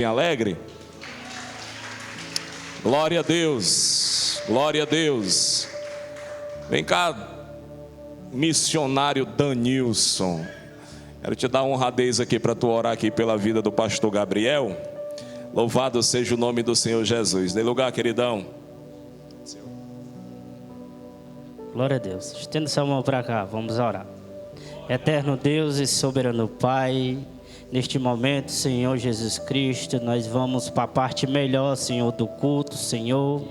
Alegre. Glória a Deus, glória a Deus. Vem cá, missionário Danilson. Quero te dar honradez aqui para tu orar aqui pela vida do pastor Gabriel. Louvado seja o nome do Senhor Jesus. Dê lugar, queridão. Glória a Deus. Estenda sua mão para cá, vamos orar. Eterno Deus e soberano Pai, neste momento, Senhor Jesus Cristo, nós vamos para a parte melhor, Senhor, do culto, Senhor.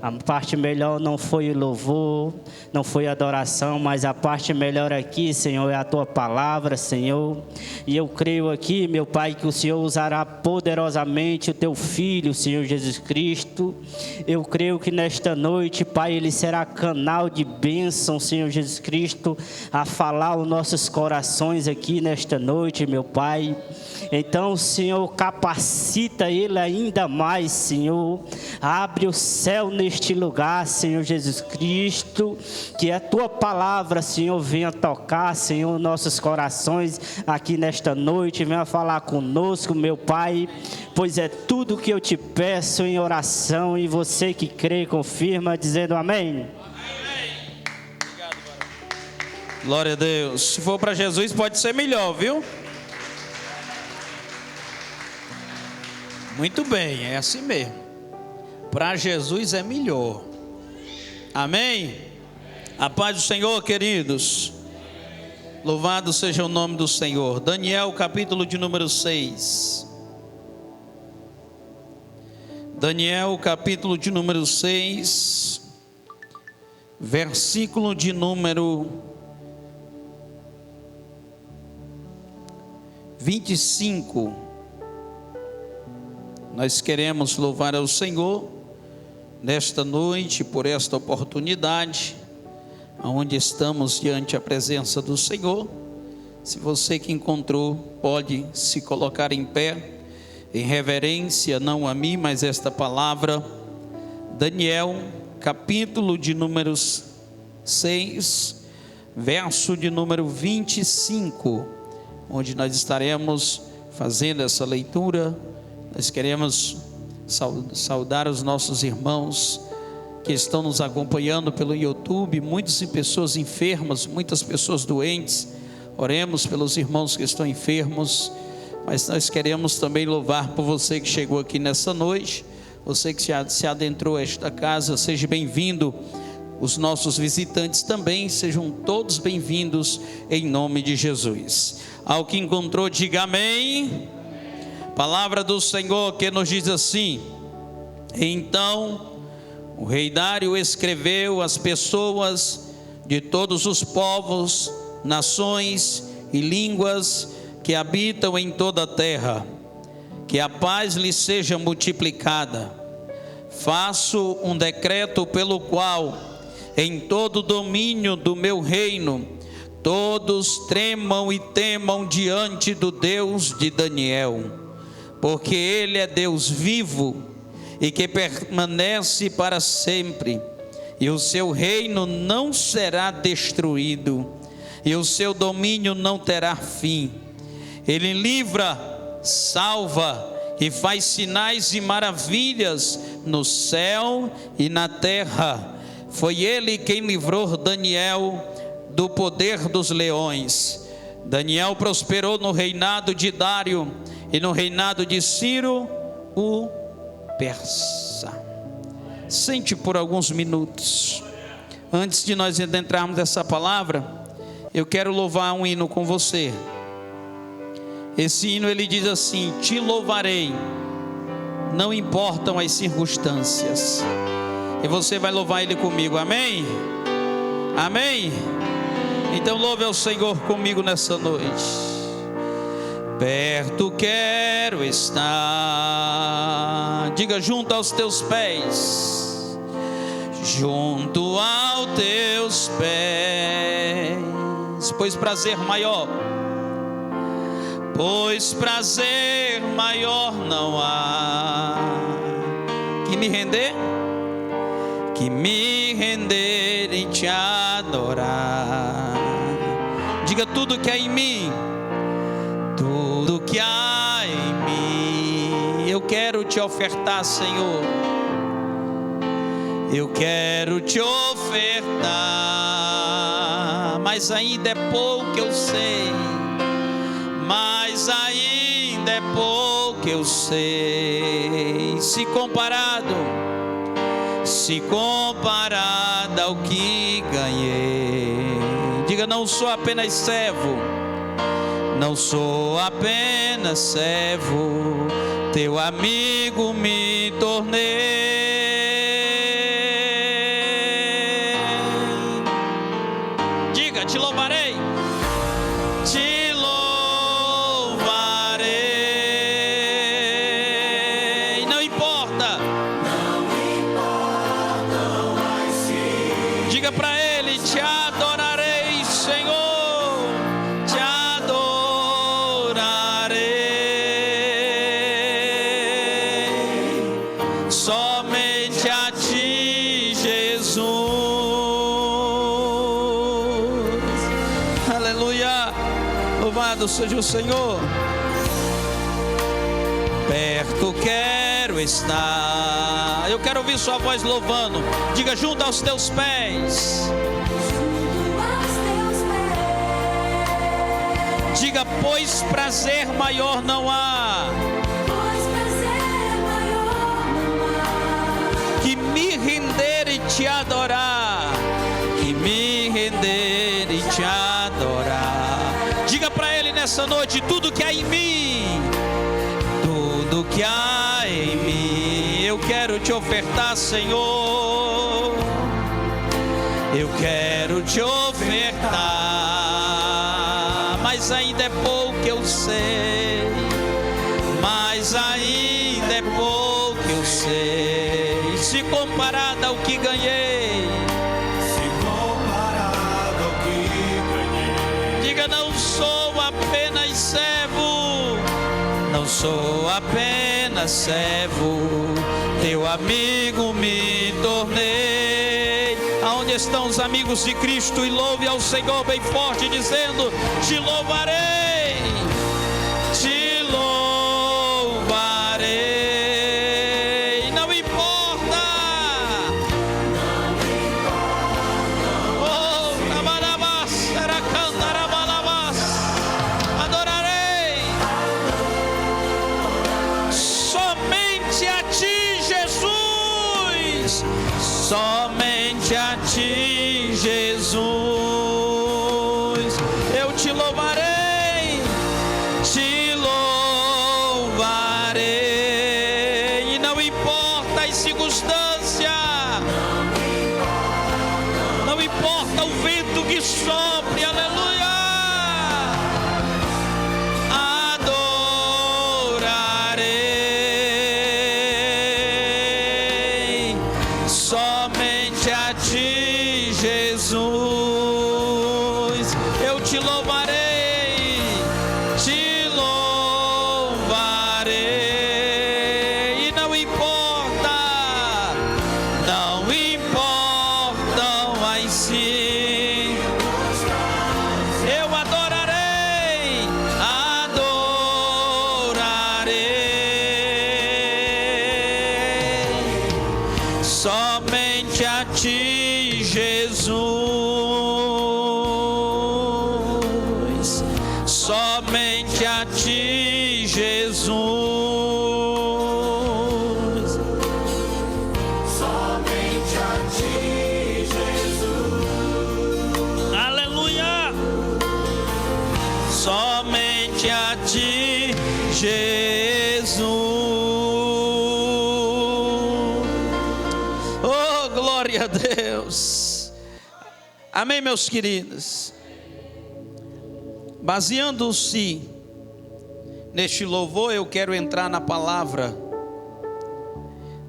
A parte melhor não foi o louvor, não foi a adoração, mas a parte melhor aqui, Senhor, é a Tua palavra, Senhor. E eu creio aqui, meu Pai, que o Senhor usará poderosamente o Teu Filho, Senhor Jesus Cristo. Eu creio que nesta noite, Pai, Ele será canal de bênção, Senhor Jesus Cristo, a falar os nossos corações aqui nesta noite, meu Pai. Então, Senhor, capacita Ele ainda mais, Senhor. Abre o céu neste lugar, Senhor Jesus Cristo. Que a Tua palavra, Senhor, venha tocar, Senhor, nossos corações aqui nesta noite. Venha falar conosco, meu Pai. Pois é tudo que eu te peço em oração. E você que crê, confirma, dizendo amém. Obrigado, glória a Deus. Se for para Jesus, pode ser melhor, viu? Muito bem, é assim mesmo. Para Jesus é melhor. Amém? A paz do Senhor, queridos. Louvado seja o nome do Senhor. Daniel, capítulo de número 6. Daniel, capítulo de número 6, versículo de número 25. Nós queremos louvar ao Senhor nesta noite por esta oportunidade, onde estamos diante a presença do Senhor. Se você que encontrou, pode se colocar em pé, em reverência, não a mim, mas esta palavra. Daniel, capítulo de número 6, verso de número 25, onde nós estaremos fazendo essa leitura. Nós queremos saudar os nossos irmãos que estão nos acompanhando pelo YouTube, muitas pessoas enfermas, muitas pessoas doentes. Oremos pelos irmãos que estão enfermos, mas nós queremos também louvar por você que chegou aqui nessa noite, você que se adentrou a esta casa. Seja bem-vindo. Os nossos visitantes também, sejam todos bem-vindos em nome de Jesus. Ao que encontrou, diga amém. Palavra do Senhor que nos diz assim: então o rei Dário escreveu às pessoas de todos os povos, nações e línguas que habitam em toda a terra, que a paz lhes seja multiplicada. Faço um decreto pelo qual em todo o domínio do meu reino todos tremam e temam diante do Deus de Daniel, porque Ele é Deus vivo e que permanece para sempre, e o seu reino não será destruído, e o seu domínio não terá fim. Ele livra, salva e faz sinais e maravilhas no céu e na terra. Foi Ele quem livrou Daniel do poder dos leões. Daniel prosperou no reinado de Dário e no reinado de Ciro, o persa. Sente por alguns minutos. Antes de nós adentrarmos nessa palavra, eu quero louvar um hino com você. Esse hino ele diz assim: te louvarei, não importam as circunstâncias. E você vai louvar ele comigo, amém? Amém? Então louve ao Senhor comigo nessa noite. Perto quero estar, diga, junto aos teus pés, junto aos teus pés, pois prazer maior não há que me render e te adorar. Diga, tudo que há em mim, tudo que há em mim quero te ofertar, Senhor. Eu quero te ofertar, mas ainda é pouco eu sei, mas ainda é pouco eu sei, se comparado ao que ganhei. Diga: não sou apenas servo, não sou apenas servo, teu amigo me tornei. Diga: te louvarei, te louvarei. Não importa, diga para ele: te adorarei, Senhor, te adorarei. Somente a ti, Jesus. Aleluia, louvado seja o Senhor. Perto quero estar. Eu quero ouvir sua voz louvando. Diga: junto aos teus pés. Diga: pois prazer maior não há que me render e te adorar, que me render e te adorar. Diga para ele nessa noite: tudo que há em mim, tudo que há em mim, eu quero te ofertar, Senhor. Eu quero te ofertar, mas ainda é pouco eu sei, mas ainda é pouco eu sei, se comparado ao que ganhei. Diga: não sou apenas servo, não sou apenas servo, teu amigo me tornei. Aonde estão os amigos de Cristo? E louve ao Senhor bem forte, dizendo: te louvarei, te louvarei. Não importa, oh, rabarabás, aracandarabalamas, adorarei somente a ti, Jesus, somente a ti, Jesus. Eu te louvarei, te louvarei. E não importa as circunstâncias, não importa o vento que sopre, aleluia. Adorarei somente a ti, Jesus. Eu te louvarei, te louvarei. E não importa, não importam as sim, eu adorarei, adorarei somente a ti, Jesus, somente a ti, Jesus, somente a ti, Jesus, aleluia, somente a ti, Jesus. Oh, glória a Deus. Amém, meus queridos. Baseando-se neste louvor, eu quero entrar na palavra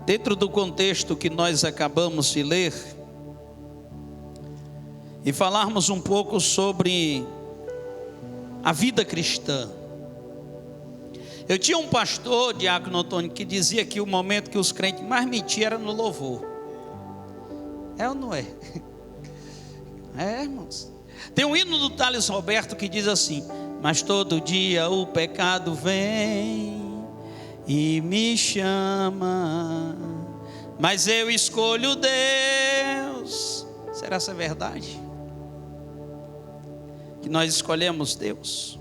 dentro do contexto que nós acabamos de ler e falarmos um pouco sobre a vida cristã. Eu tinha um pastor, Diácono Antônio, que dizia que o momento que os crentes mais mentiam era no louvor. É ou não é? É, irmãos. Tem um hino do Thales Roberto que diz assim: mas todo dia o pecado vem e me chama, mas eu escolho Deus. Será essa verdade? Que nós escolhemos Deus?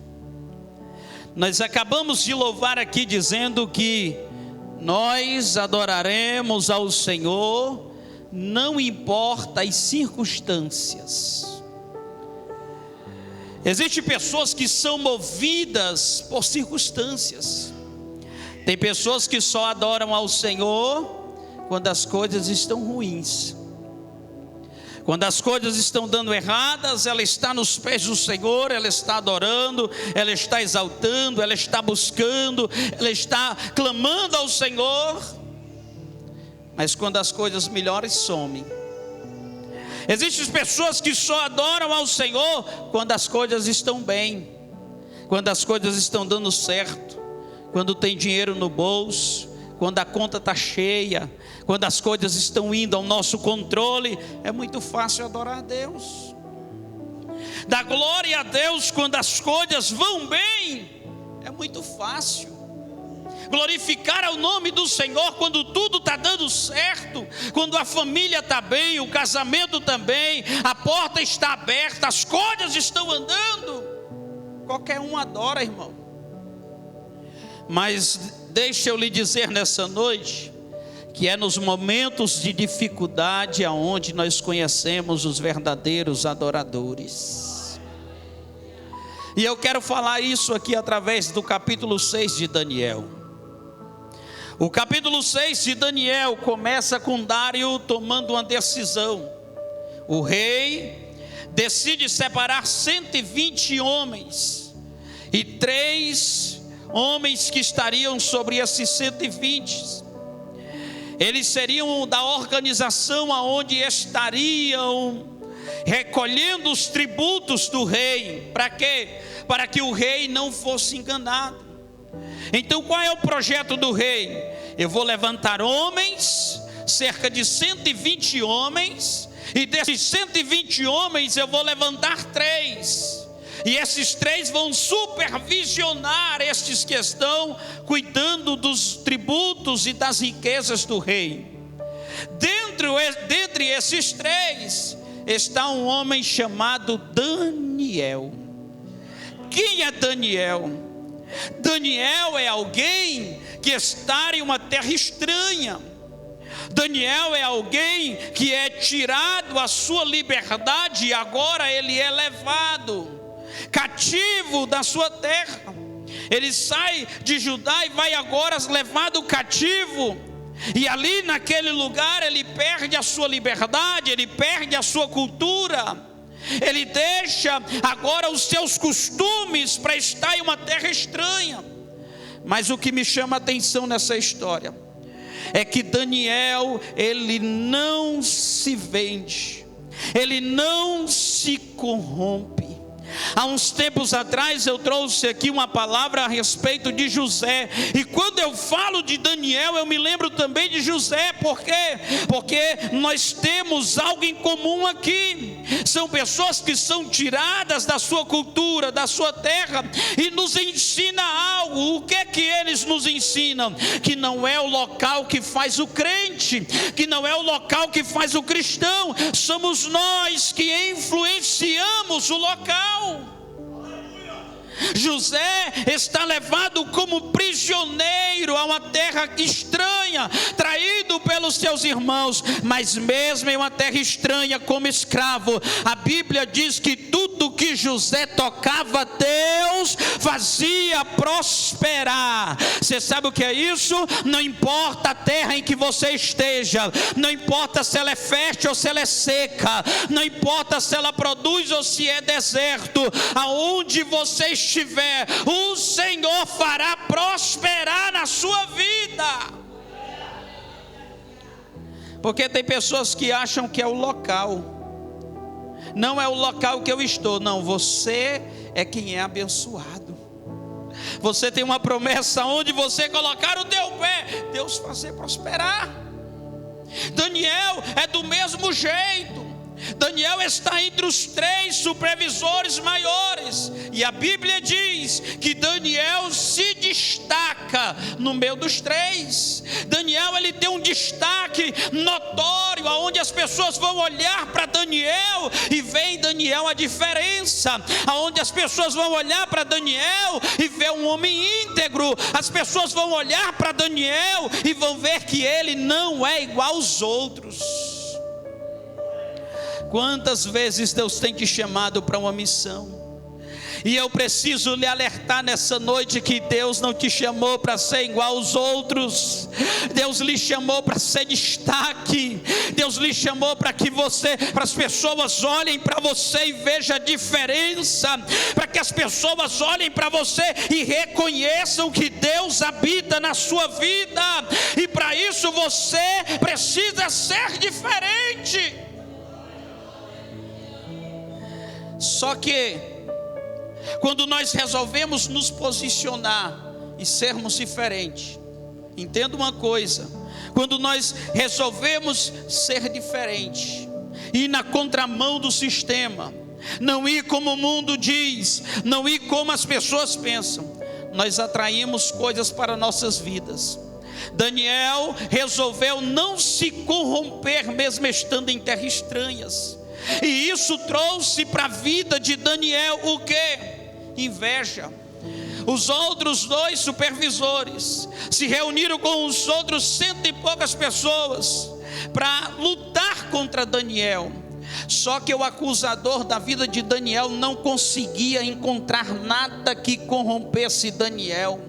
Nós acabamos de louvar aqui dizendo que nós adoraremos ao Senhor, não importa as circunstâncias. Existem pessoas que são movidas por circunstâncias. Tem pessoas que só adoram ao Senhor quando as coisas estão ruins. Quando as coisas estão dando erradas, ela está nos pés do Senhor, ela está adorando, ela está exaltando, ela está buscando, ela está clamando ao Senhor. Mas quando as coisas melhores, somem. Existem pessoas que só adoram ao Senhor quando as coisas estão bem, quando as coisas estão dando certo, quando tem dinheiro no bolso, quando a conta está cheia, quando as coisas estão indo ao nosso controle. É muito fácil adorar a Deus. Dar glória a Deus quando as coisas vão bem, é muito fácil. Glorificar ao nome do Senhor quando tudo está dando certo, quando a família está bem, o casamento também, a porta está aberta, as coisas estão andando. Qualquer um adora, irmão. Mas deixa eu lhe dizer nessa noite, que é nos momentos de dificuldade aonde nós conhecemos os verdadeiros adoradores. E eu quero falar isso aqui através do capítulo 6 de Daniel. O capítulo 6 de Daniel começa com Dário tomando uma decisão. O rei decide separar 120 homens, e 3 homens que estariam sobre esses 120. Eles seriam da organização aonde estariam recolhendo os tributos do rei. Para quê? Para que o rei não fosse enganado. Então qual é o projeto do rei? Eu vou levantar homens, cerca de 120 homens, e desses 120 homens eu vou levantar 3. E esses 3 vão supervisionar estes que estão cuidando dos tributos e das riquezas do rei. Dentre esses 3 está um homem chamado Daniel. Quem é Daniel? Daniel é alguém que está em uma terra estranha. Daniel é alguém que é tirado a sua liberdade e agora ele é levado cativo da sua terra. Ele sai de Judá e vai agora levado cativo. E ali naquele lugar ele perde a sua liberdade, ele perde a sua cultura. Ele deixa agora os seus costumes para estar em uma terra estranha. Mas o que me chama a atenção nessa história é que Daniel, ele não se vende, ele não se corrompe. Há uns tempos atrás eu trouxe aqui uma palavra a respeito de José, e quando eu falo de Daniel eu me lembro também de José. Por quê? Porque nós temos algo em comum aqui. São pessoas que são tiradas da sua cultura, da sua terra, e nos ensina algo. O que é que eles nos ensinam? Que não é o local que faz o crente, que não é o local que faz o cristão, somos nós que influenciamos o local. José está levado como prisioneiro a uma terra estranha, traído pelos seus irmãos, mas mesmo em uma terra estranha como escravo, a Bíblia diz que tudo que José tocava, Deus fazia prosperar. Você sabe o que é isso? Não importa a terra em que você esteja, não importa se ela é fértil ou se ela é seca, não importa se ela produz ou se é deserto, aonde você estiver, o Senhor fará prosperar na sua vida. Porque tem pessoas que acham que é o local. Não é o local que eu estou, não, você é quem é abençoado. Você tem uma promessa, onde você colocar o teu pé, Deus fazer prosperar. Daniel é do mesmo jeito. Daniel está entre os 3 supervisores maiores, e a Bíblia diz que Daniel se destaca no meio dos 3. Daniel, ele tem um destaque notório, aonde as pessoas vão olhar para Daniel e ver em Daniel a diferença, aonde as pessoas vão olhar para Daniel e ver um homem íntegro, as pessoas vão olhar para Daniel e vão ver que ele não é igual aos outros. Quantas vezes Deus tem te chamado para uma missão? E eu preciso lhe alertar nessa noite que Deus não te chamou para ser igual aos outros. Deus lhe chamou para ser destaque. Deus lhe chamou para que para as pessoas olhem para você e vejam a diferença, para que as pessoas olhem para você e reconheçam que Deus habita na sua vida. E para isso você precisa ser diferente. Só que quando nós resolvemos nos posicionar e sermos diferentes, entenda uma coisa: quando nós resolvemos ser diferentes, ir na contramão do sistema, não ir como o mundo diz, não ir como as pessoas pensam, nós atraímos coisas para nossas vidas. Daniel resolveu não se corromper mesmo estando em terras estranhas. E isso trouxe para a vida de Daniel o quê? Inveja. Os outros 2 supervisores se reuniram com os outros 100 e poucas pessoas para lutar contra Daniel. Só que o acusador da vida de Daniel não conseguia encontrar nada que corrompesse Daniel.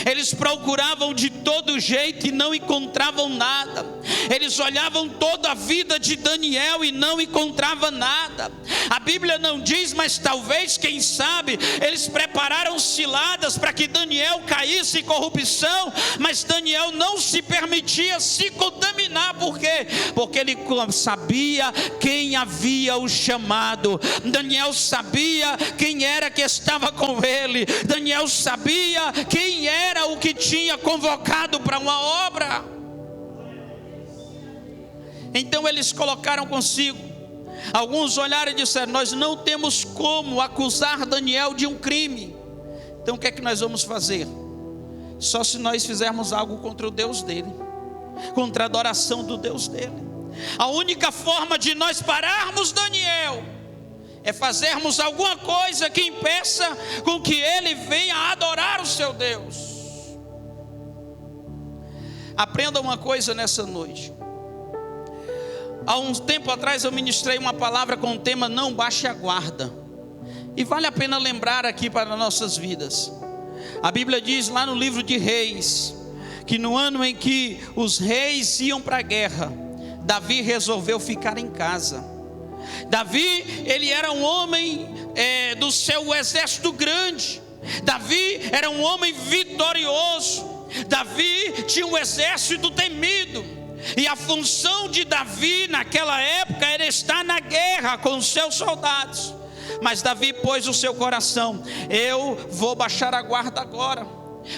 Eles procuravam de todo jeito e não encontravam nada. Eles olhavam toda a vida de Daniel e não encontravam nada. A Bíblia não diz, mas talvez, quem sabe, eles prepararam ciladas para que Daniel caísse em corrupção, mas Daniel não se permitia se contaminar. Por quê? Porque ele sabia quem havia o chamado. Daniel sabia quem era que estava com ele. Daniel sabia quem era o que tinha convocado para uma obra. Então eles colocaram consigo. Alguns olharam e disseram: nós não temos como acusar Daniel de um crime. Então o que é que nós vamos fazer? Só se nós fizermos algo contra o Deus dele, contra a adoração do Deus dele. A única forma de nós pararmos Daniel é fazermos alguma coisa que impeça com que ele venha a adorar o seu Deus. Aprenda uma coisa nessa noite. Há um tempo atrás eu ministrei uma palavra com o tema não baixe a guarda. E vale a pena lembrar aqui para nossas vidas. A Bíblia diz lá no livro de Reis, que no ano em que os reis iam para a guerra, Davi resolveu ficar em casa. Davi, ele era um homem do seu exército grande. Davi era um homem vitorioso. Davi tinha um exército temido. E a função de Davi naquela época era estar na guerra com os seus soldados. Mas Davi pôs o seu coração: eu vou baixar a guarda agora.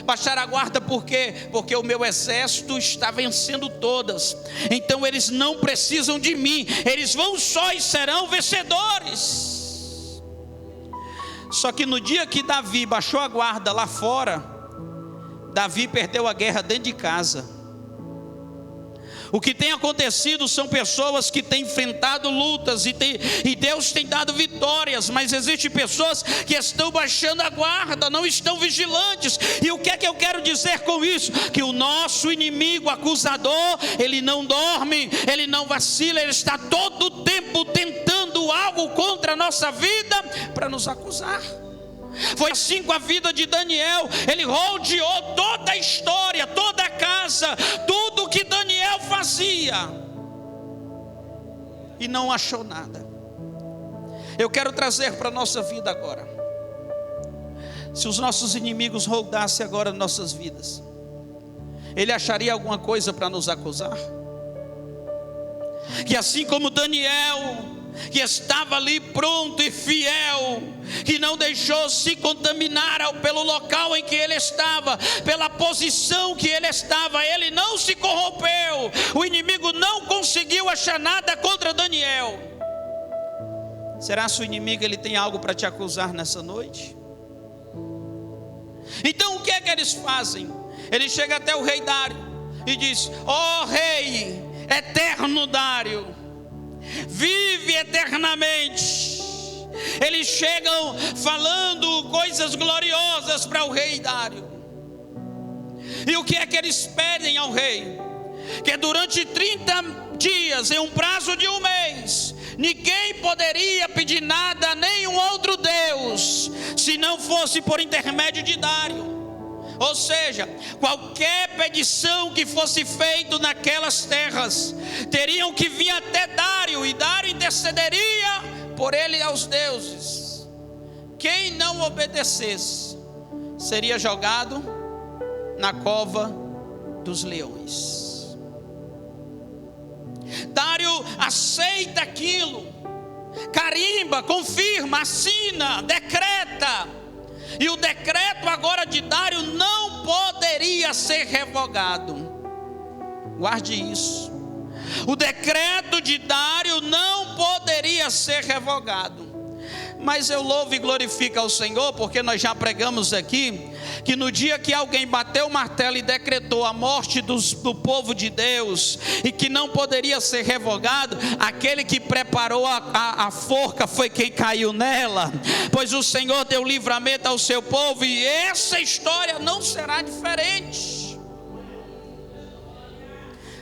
Baixar a guarda por quê? Porque o meu exército está vencendo todas. Então eles não precisam de mim. Eles vão só e serão vencedores. Só que no dia que Davi baixou a guarda lá fora, Davi perdeu a guerra dentro de casa. O que tem acontecido são pessoas que têm enfrentado lutas e Deus tem dado vitórias, mas existem pessoas que estão baixando a guarda, não estão vigilantes. E o que é que eu quero dizer com isso? Que o nosso inimigo acusador, ele não dorme, ele não vacila, ele está todo o tempo tentando algo contra a nossa vida para nos acusar. Foi assim com a vida de Daniel. Ele rodeou toda a história, toda a casa, tudo que Daniel fazia, e não achou nada. Eu quero trazer para a nossa vida agora. Se os nossos inimigos rodassem agora nossas vidas, ele acharia alguma coisa para nos acusar? Que assim como Daniel, que estava ali pronto e fiel, que não deixou se contaminar pelo local em que ele estava, pela posição que ele estava, ele não se corrompeu. O inimigo não conseguiu achar nada contra Daniel. Será que o inimigo ele tem algo para te acusar nessa noite? Então o que é que eles fazem? Ele chega até o rei Dário e diz: ó rei eterno Dário, vive eternamente. Eles chegam falando coisas gloriosas para o rei Dário. E o que é que eles pedem ao rei? Que durante 30 dias, em um prazo de um mês, ninguém poderia pedir nada a nenhum outro Deus, se não fosse por intermédio de Dário. Ou seja, qualquer petição que fosse feita naquelas terras, teriam que vir até Dário, e Dário intercederia por ele aos deuses. Quem não obedecesse, seria jogado na cova dos leões. Dário aceita aquilo, carimba, confirma, assina, decreta. E o decreto agora de Dário não poderia ser revogado. Guarde isso. O decreto de Dário não poderia ser revogado. Mas eu louvo e glorifico ao Senhor, porque nós já pregamos aqui que no dia que alguém bateu o martelo e decretou a morte do povo de Deus, e que não poderia ser revogado, aquele que preparou a forca foi quem caiu nela, pois o Senhor deu livramento ao seu povo, e essa história não será diferente.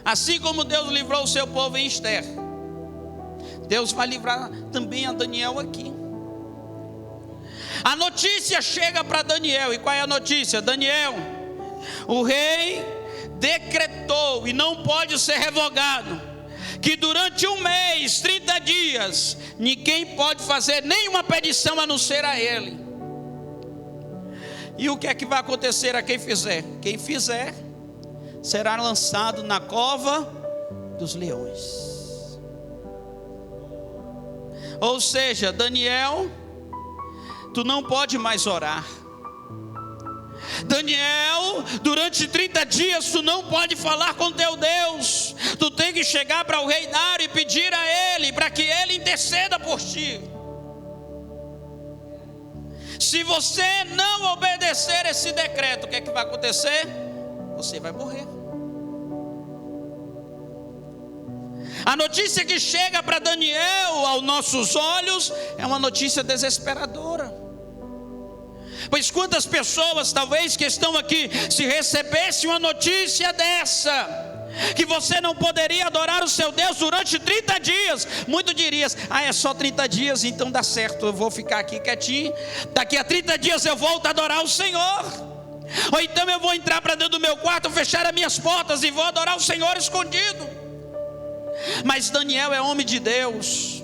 Assim como Deus livrou o seu povo em Esther, Deus vai livrar também a Daniel aqui. A notícia chega para Daniel, e qual é a notícia? Daniel, o rei decretou, e não pode ser revogado, que durante um mês, 30 dias, ninguém pode fazer nenhuma petição a não ser a ele. E o que é que vai acontecer a quem fizer? Quem fizer será lançado na cova dos leões. Ou seja, Daniel, tu não pode mais orar. Daniel, durante 30 dias tu não pode falar com teu Deus. Tu tem que chegar para o rei Dário e pedir a ele, para que ele interceda por ti. Se você não obedecer esse decreto, o que é que vai acontecer? Você vai morrer. A notícia que chega para Daniel aos nossos olhos é uma notícia desesperadora. Pois quantas pessoas talvez que estão aqui, se recebesse uma notícia dessa, que você não poderia adorar o seu Deus durante 30 dias, muito dirias: ah, é só 30 dias, então dá certo, eu vou ficar aqui quietinho, daqui a 30 dias eu volto a adorar o Senhor. Ou então eu vou entrar para dentro do meu quarto, fechar as minhas portas e vou adorar o Senhor escondido. Mas Daniel é homem de Deus.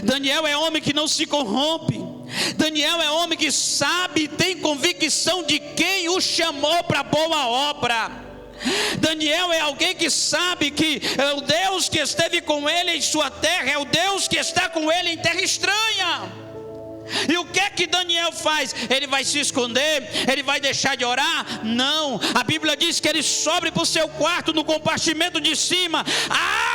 Daniel é homem que não se corrompe. Daniel é homem que sabe e tem convicção de quem o chamou para boa obra. Daniel é alguém que sabe que é o Deus que esteve com ele em sua terra, é o Deus que está com ele em terra estranha. E o que é que Daniel faz? Ele vai se esconder? Ele vai deixar de orar? Não, a Bíblia diz que ele sobe para o seu quarto, no compartimento de cima,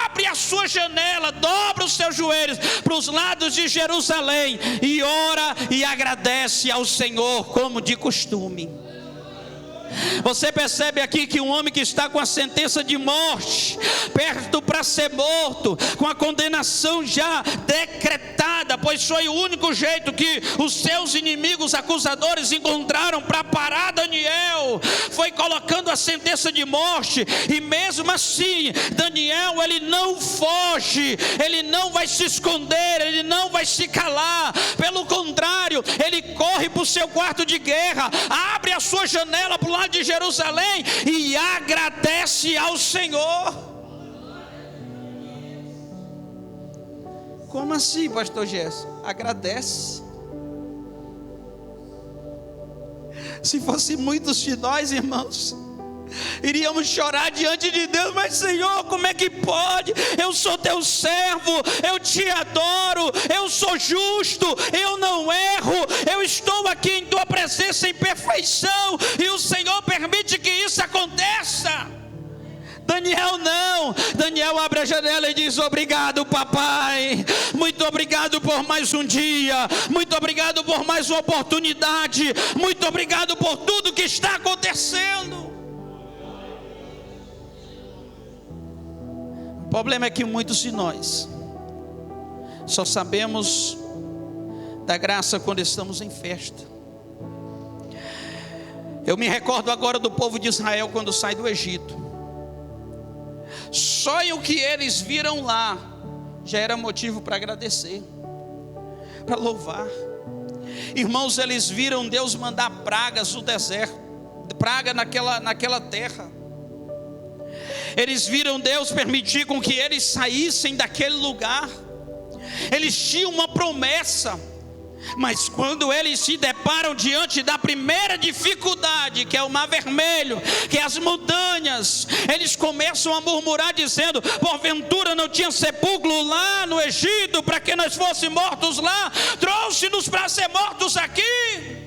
abre a sua janela, dobra os seus joelhos para os lados de Jerusalém, e ora e agradece ao Senhor como de costume. Você percebe aqui que um homem que está com a sentença de morte, perto para ser morto, com a condenação já decretada, pois foi o único jeito que os seus inimigos acusadores encontraram para parar Daniel, foi colocando a sentença de morte. E mesmo assim, Daniel, ele não foge, ele não vai se esconder, ele não vai se calar, pelo contrário, ele corre para o seu quarto de guerra, abre a sua janela para o lado de Jerusalém e agradece ao Senhor. Como assim, pastor Gerson? Agradece. Se fosse muitos de nós, irmãos, iríamos chorar diante de Deus: mas Senhor, como é que pode? Eu sou teu servo, eu te adoro, eu sou justo, eu não erro, eu estou aqui em tua presença em perfeição, e o Senhor permite que isso aconteça. Daniel não, Daniel abre a tua janela e diz: obrigado, papai. Muito obrigado por mais um dia. Muito obrigado por mais uma oportunidade. Muito obrigado por tudo que está acontecendo. O problema é que muitos de nós só sabemos da graça quando estamos em festa. Eu me recordo agora do povo de Israel quando sai do Egito. Só o que eles viram lá já era motivo para agradecer, para louvar. Irmãos, eles viram Deus mandar pragas no deserto, praga naquela terra. Eles viram Deus permitir com que eles saíssem daquele lugar. Eles tinham uma promessa, mas quando eles se deparam diante da primeira dificuldade, que é o Mar Vermelho, que é as montanhas, eles começam a murmurar dizendo: porventura não tinha sepulcro lá no Egito para que nós fôssemos mortos lá? Trouxe-nos para ser mortos aqui.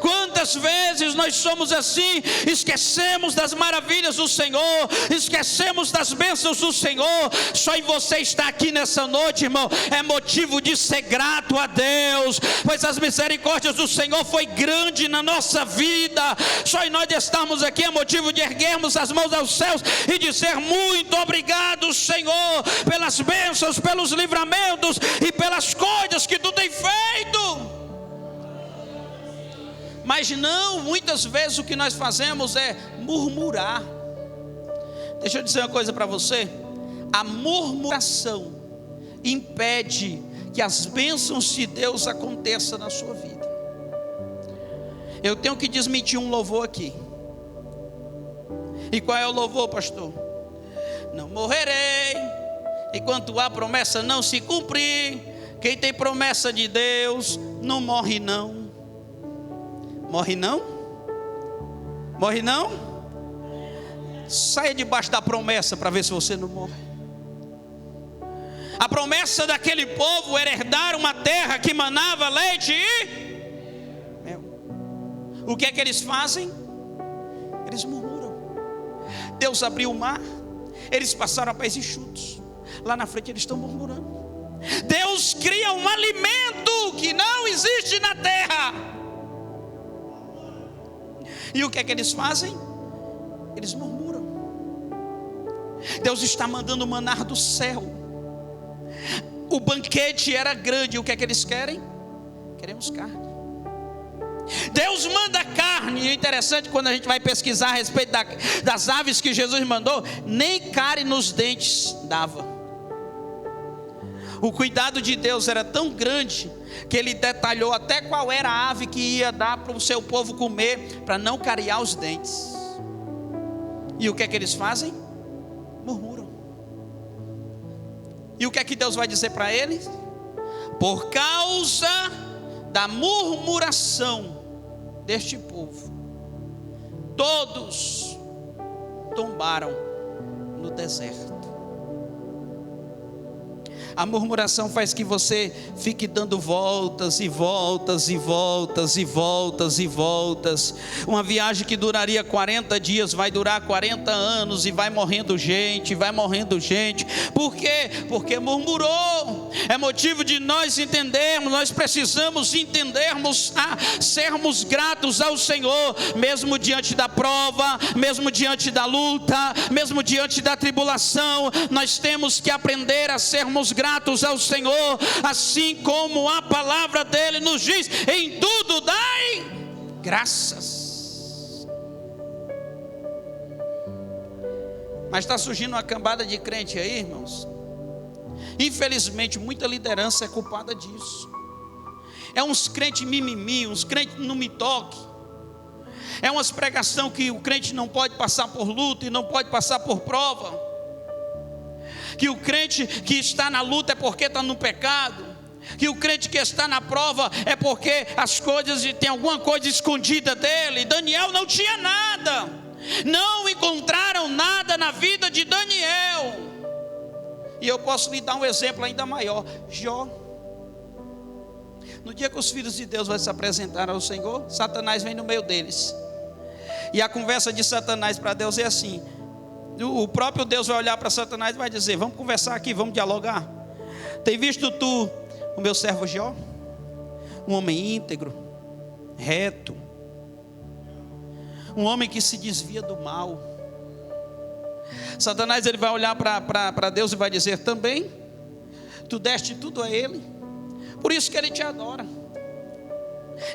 Quantas vezes nós somos assim, esquecemos das maravilhas do Senhor, esquecemos das bênçãos do Senhor. Só em você estar aqui nessa noite, irmão, é motivo de ser grato a Deus, pois as misericórdias do Senhor foi grande na nossa vida. Só em nós estarmos aqui é motivo de erguermos as mãos aos céus e dizer: muito obrigado, Senhor, pelas bênçãos, pelos livramentos e pelas coisas que Tu tem feito. Mas não, muitas vezes o que nós fazemos é murmurar. Deixa eu dizer uma coisa para você: a murmuração impede que as bênçãos de Deus aconteçam na sua vida. Eu tenho que desmentir um louvor aqui. E qual é o louvor, pastor? Não morrerei enquanto a promessa não se cumprir. Quem tem promessa de Deus não morre não. Morre não? Morre não? Saia debaixo da promessa para ver se você não morre. A promessa daquele povo era herdar uma terra que manava leite e mel. O que é que eles fazem? Eles murmuram. Deus abriu o mar, eles passaram a pés enxutos. Lá na frente eles estão murmurando. Deus cria um alimento que não existe na terra. E o que é que eles fazem? Eles murmuram. Deus está mandando manar do céu. O banquete era grande. O que é que eles querem? Queremos carne. Deus manda carne. E é interessante, quando a gente vai pesquisar a respeito das aves que Jesus mandou, nem cárie nos dentes dava. O cuidado de Deus era tão grande que Ele detalhou até qual era a ave que ia dar para o seu povo comer, para não cariar os dentes. E o que é que eles fazem? Murmuram. E o que é que Deus vai dizer para eles? Por causa da murmuração deste povo, todos tombaram no deserto. A murmuração faz que você fique dando voltas e voltas e voltas e voltas e voltas. Uma viagem que duraria 40 dias vai durar 40 anos e vai morrendo gente, vai morrendo gente. Por quê? Porque murmurou. É motivo de nós entendermos, nós precisamos entendermos a sermos gratos ao Senhor, mesmo diante da prova, mesmo diante da luta, mesmo diante da tribulação. Nós temos que aprender a sermos gratos ao Senhor, assim como a palavra dele nos diz: em tudo dai graças. Mas está surgindo uma cambada de crente aí, irmãos. Infelizmente muita liderança é culpada disso. É uns crentes mimimi, uns crentes não me toque. É umas pregação que o crente não pode passar por luta e não pode passar por prova. Que o crente que está na luta é porque está no pecado. Que o crente que está na prova é porque as coisas, tem alguma coisa escondida dele. Daniel não tinha nada. Não encontraram nada na vida de Daniel. E eu posso lhe dar um exemplo ainda maior. Jó. No dia que os filhos de Deus vão se apresentar ao Senhor, Satanás vem no meio deles. E a conversa de Satanás para Deus é assim: O próprio Deus vai olhar para Satanás e vai dizer: vamos conversar aqui, vamos dialogar. Tem visto tu o meu servo Jó? Um homem íntegro, reto, um homem que se desvia do mal. Satanás, ele vai olhar para Deus e vai dizer: também tu deste tudo a ele, por isso que ele te adora.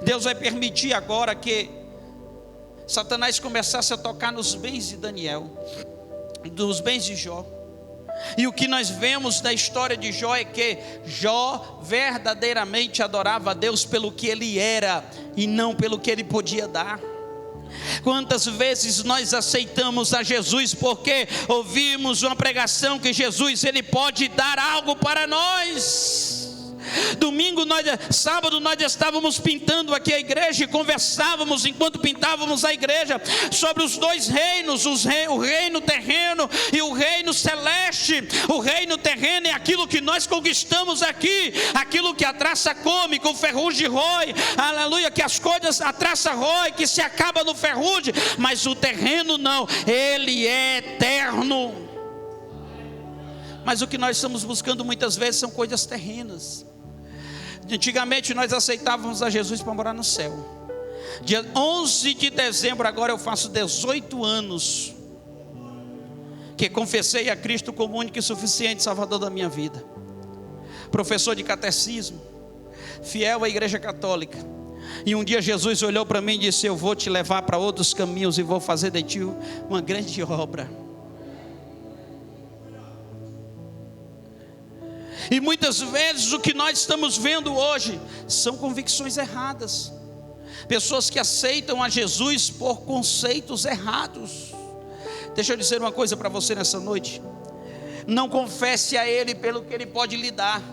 Deus vai permitir agora que Satanás começasse a tocar nos bens de Daniel, dos bens de Jó. E o que nós vemos da história de Jó é que Jó verdadeiramente adorava a Deus pelo que ele era e não pelo que ele podia dar. Quantas vezes nós aceitamos a Jesus porque ouvimos uma pregação que Jesus, ele pode dar algo para nós. Sábado nós estávamos pintando aqui a igreja e conversávamos enquanto pintávamos a igreja sobre os dois reinos, o reino terreno e o reino celeste. O reino terreno é aquilo que nós conquistamos aqui, aquilo que a traça come, que o ferrugem rói, aleluia, que as coisas, a traça rói, que se acaba no ferrugem, mas o terreno não, ele é eterno. Mas o que nós estamos buscando muitas vezes são coisas terrenas. Antigamente nós aceitávamos a Jesus para morar no céu. Dia 11 de dezembro, agora eu faço 18 anos que confessei a Cristo como único e suficiente Salvador da minha vida. Professor de catecismo, fiel à Igreja Católica. E um dia Jesus olhou para mim e disse: eu vou te levar para outros caminhos e vou fazer de ti uma grande obra. E muitas vezes o que nós estamos vendo hoje são convicções erradas. Pessoas que aceitam a Jesus por conceitos errados. Deixa eu dizer uma coisa para você nessa noite: não confesse a Ele pelo que Ele pode lhe dar.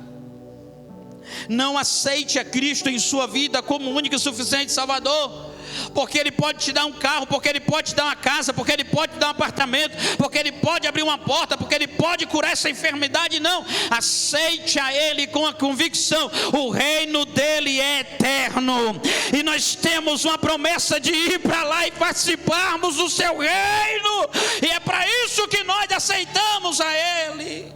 Não aceite a Cristo em sua vida como único e suficiente Salvador, porque Ele pode te dar um carro, porque Ele pode te dar uma casa, porque Ele pode te dar um apartamento, porque Ele pode abrir uma porta, porque Ele pode curar essa enfermidade. Não, aceite a Ele com a convicção: o reino dEle é eterno, e nós temos uma promessa de ir para lá e participarmos do seu reino, e é para isso que nós aceitamos a Ele.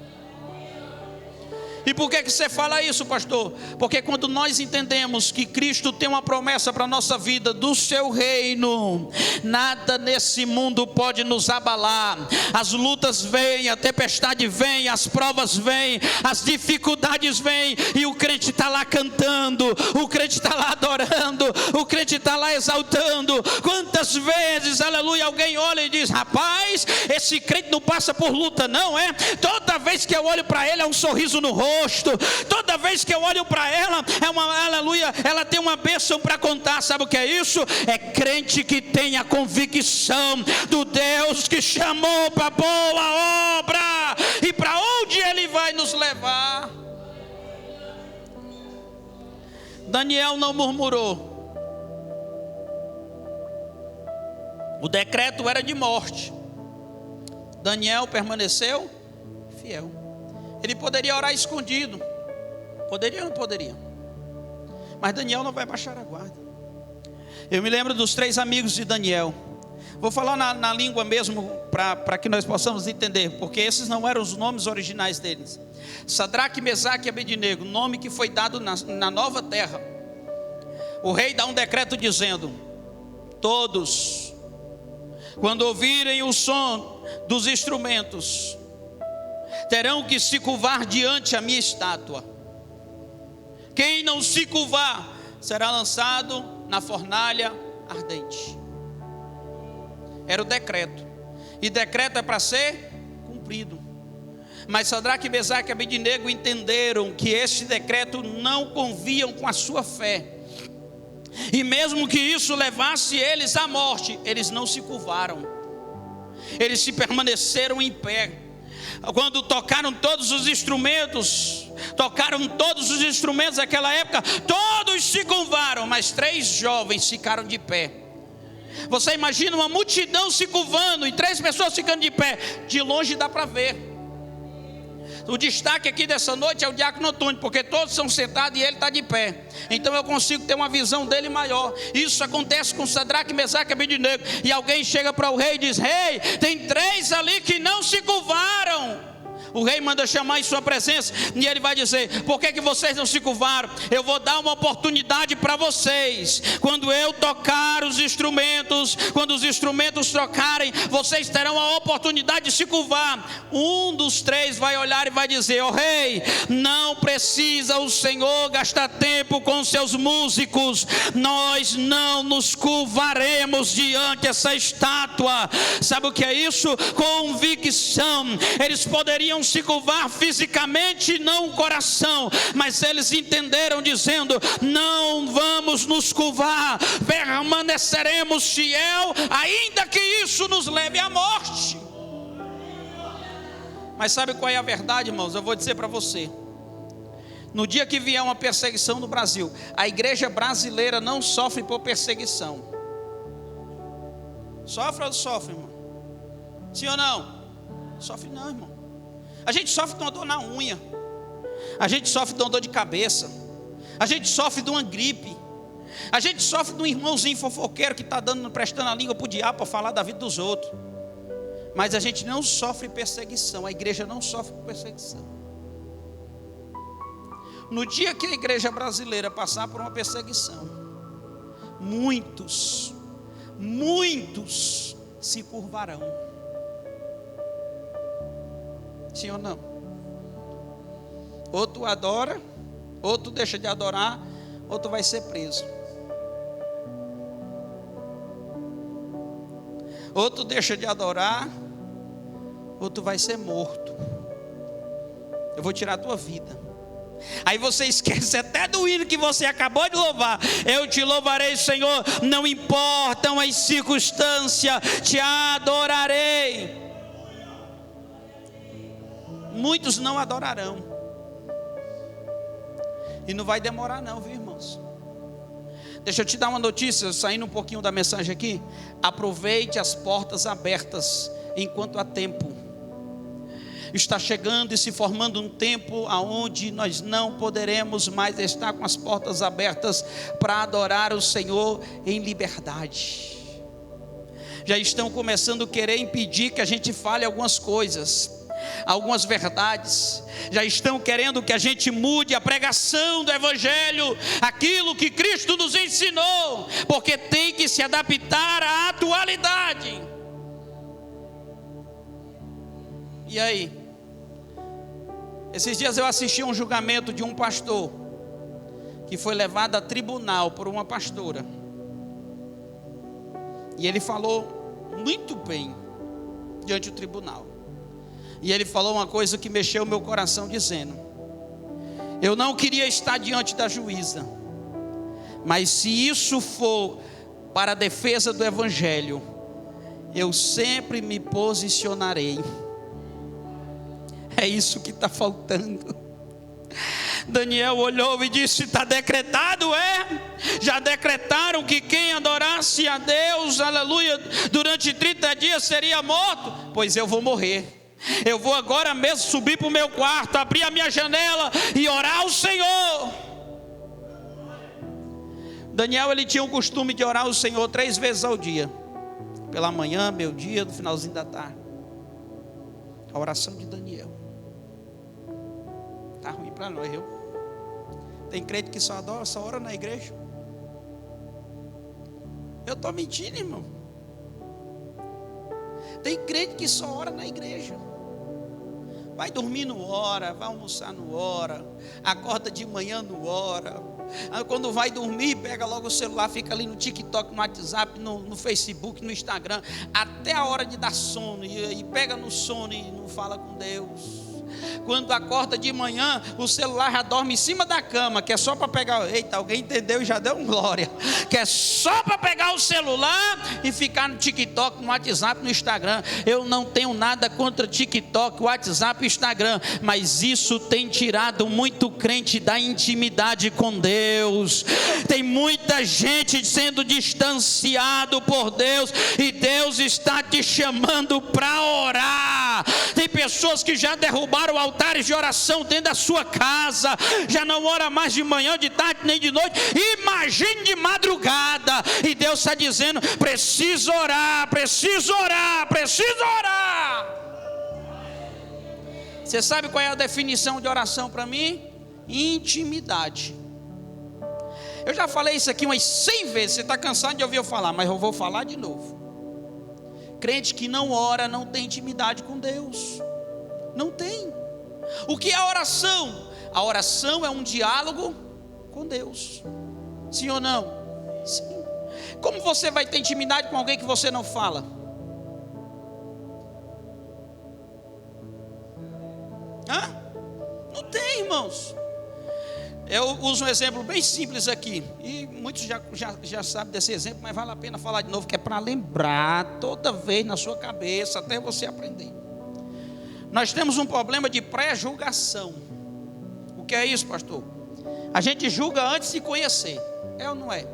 E por que você fala isso, pastor? Porque quando nós entendemos que Cristo tem uma promessa para a nossa vida do seu reino, nada nesse mundo pode nos abalar. As lutas vêm, a tempestade vem, as provas vêm, as dificuldades vêm, e o crente está lá cantando, o crente está lá adorando, o crente está lá exaltando. Quantas vezes, aleluia, alguém olha e diz: rapaz, esse crente não passa por luta, não é? Toda vez que eu olho para ele é um sorriso no rosto. Toda vez que eu olho para ela, aleluia, ela tem uma bênção para contar. Sabe o que é isso? É crente que tem a convicção do Deus que chamou para boa obra, e para onde Ele vai nos levar. Daniel não murmurou. O decreto era de morte. Daniel permaneceu fiel. Ele poderia orar escondido. Poderia ou não poderia? Mas Daniel não vai baixar a guarda. Eu me lembro dos 3 amigos de Daniel. Vou falar na língua mesmo, para que nós possamos entender, porque esses não eram os nomes originais deles. Sadraque, Mesaque e Abednego, nome que foi dado na nova terra. O rei dá um decreto dizendo: todos, quando ouvirem o som dos instrumentos, terão que se curvar diante a minha estátua. Quem não se curvar será lançado na fornalha ardente. Era o decreto, e decreto é para ser cumprido. Mas Sadraque, Mesaque e Abednego entenderam que este decreto não conviam com a sua fé, e mesmo que isso levasse eles à morte, eles não se curvaram, eles se permaneceram em pé. Quando tocaram todos os instrumentos daquela época, todos se curvaram, mas 3 jovens ficaram de pé. Você imagina uma multidão se curvando e 3 pessoas ficando de pé. De longe dá para ver. O destaque aqui dessa noite é o diácono Antônio, porque todos são sentados e ele está de pé. Então eu consigo ter uma visão dele maior. Isso acontece com Sadraque, Mesaque e Abednego. E alguém chega para o rei e diz: rei, tem 3 ali que O rei manda chamar em sua presença, e ele vai dizer: por que vocês não se curvaram? Eu vou dar uma oportunidade para vocês. Quando eu tocar os instrumentos, quando os instrumentos tocarem, vocês terão a oportunidade de se curvar. Um dos três vai olhar e vai dizer: ó rei, não precisa o Senhor gastar tempo com seus músicos, nós não nos curvaremos diante dessa estátua. Sabe o que é isso? Convicção. Eles poderiam se curvar fisicamente, não o coração, mas eles entenderam, dizendo: não vamos nos curvar, permaneceremos fiel, ainda que isso nos leve à morte. Mas sabe qual é a verdade, irmãos? Eu vou dizer para você: no dia que vier uma perseguição no Brasil, a igreja brasileira não sofre por perseguição. Sofre ou não sofre, irmão? Sim ou não? Sofre não, irmão. A gente sofre de uma dor na unha, a gente sofre de uma dor de cabeça, a gente sofre de uma gripe, a gente sofre de um irmãozinho fofoqueiro que está prestando a língua para o diabo para falar da vida dos outros. Mas a gente não sofre perseguição, a igreja não sofre perseguição. No dia que a igreja brasileira passar por uma perseguição, muitos se curvarão. Sim ou não? Ou tu adora, ou tu deixa de adorar, ou tu vai ser preso. Ou tu deixa de adorar, ou tu vai ser morto. Eu vou tirar a tua vida. Aí você esquece até do hino que você acabou de louvar. Eu te louvarei, Senhor, não importam as circunstâncias, te adorarei. Muitos não adorarão. E não vai demorar não, viu, irmãos? Deixa eu te dar uma notícia, saindo um pouquinho da mensagem aqui. Aproveite as portas abertas enquanto há tempo. Está chegando e se formando um tempo onde nós não poderemos mais estar com as portas abertas para adorar o Senhor em liberdade. Já estão começando a querer impedir que a gente fale algumas coisas, algumas verdades. Já estão querendo que a gente mude a pregação do Evangelho, aquilo que Cristo nos ensinou, porque tem que se adaptar à atualidade. E aí? Esses dias eu assisti a um julgamento de um pastor que foi levado a tribunal por uma pastora. E ele falou muito bem diante do tribunal. E ele falou uma coisa que mexeu o meu coração, dizendo: eu não queria estar diante da juíza, mas se isso for para a defesa do Evangelho, eu sempre me posicionarei. É isso que está faltando. Daniel olhou e disse: está decretado, já decretaram que quem adorasse a Deus, aleluia, durante 30 dias seria morto. Pois eu vou morrer. Eu vou agora mesmo subir para o meu quarto, abrir a minha janela e orar ao Senhor. Daniel, ele tinha o costume de orar ao Senhor 3 vezes ao dia: pela manhã, meio-dia, no finalzinho da tarde. A oração de Daniel. Está ruim para nós, viu? Tem crente que só adora, só ora na igreja. Eu estou mentindo, irmão. Tem crente que só ora na igreja. Vai dormir no hora, vai almoçar no hora, acorda de manhã no hora. Aí quando vai dormir, pega logo o celular, fica ali no TikTok, no WhatsApp, no Facebook, no Instagram, até a hora de dar sono, e pega no sono e não fala com Deus. Quando acorda de manhã, o celular já dorme em cima da cama, que é só para pegar, eita, alguém entendeu e já deu um glória, que é só para pegar o celular e ficar no TikTok, no WhatsApp, no Instagram. Eu não tenho nada contra TikTok, WhatsApp e Instagram, mas isso tem tirado muito crente da intimidade com Deus. Tem muita gente sendo distanciado por Deus, e Deus está te chamando para orar. Tem pessoas que já derrubaram altares de oração dentro da sua casa, já não ora mais de manhã, de tarde, nem de noite. Imagine de madrugada. E Deus está dizendo: preciso orar, preciso orar, preciso orar. Você sabe qual é a definição de oração para mim? Intimidade. Eu já falei isso aqui umas 100 vezes. Você está cansado de ouvir eu falar, mas eu vou falar de novo. Crente que não ora não tem intimidade com Deus. Não tem. O que é a oração? A oração é um diálogo com Deus. Sim ou não? Sim. Como você vai ter intimidade com alguém que você não fala? Hã? Não tem, irmãos. Eu uso um exemplo bem simples aqui. E muitos já sabem desse exemplo, mas vale a pena falar de novo, que é para lembrar toda vez na sua cabeça, até você aprender. Nós temos um problema de pré-julgação. O que é isso, pastor? A gente julga antes de conhecer. É ou não é?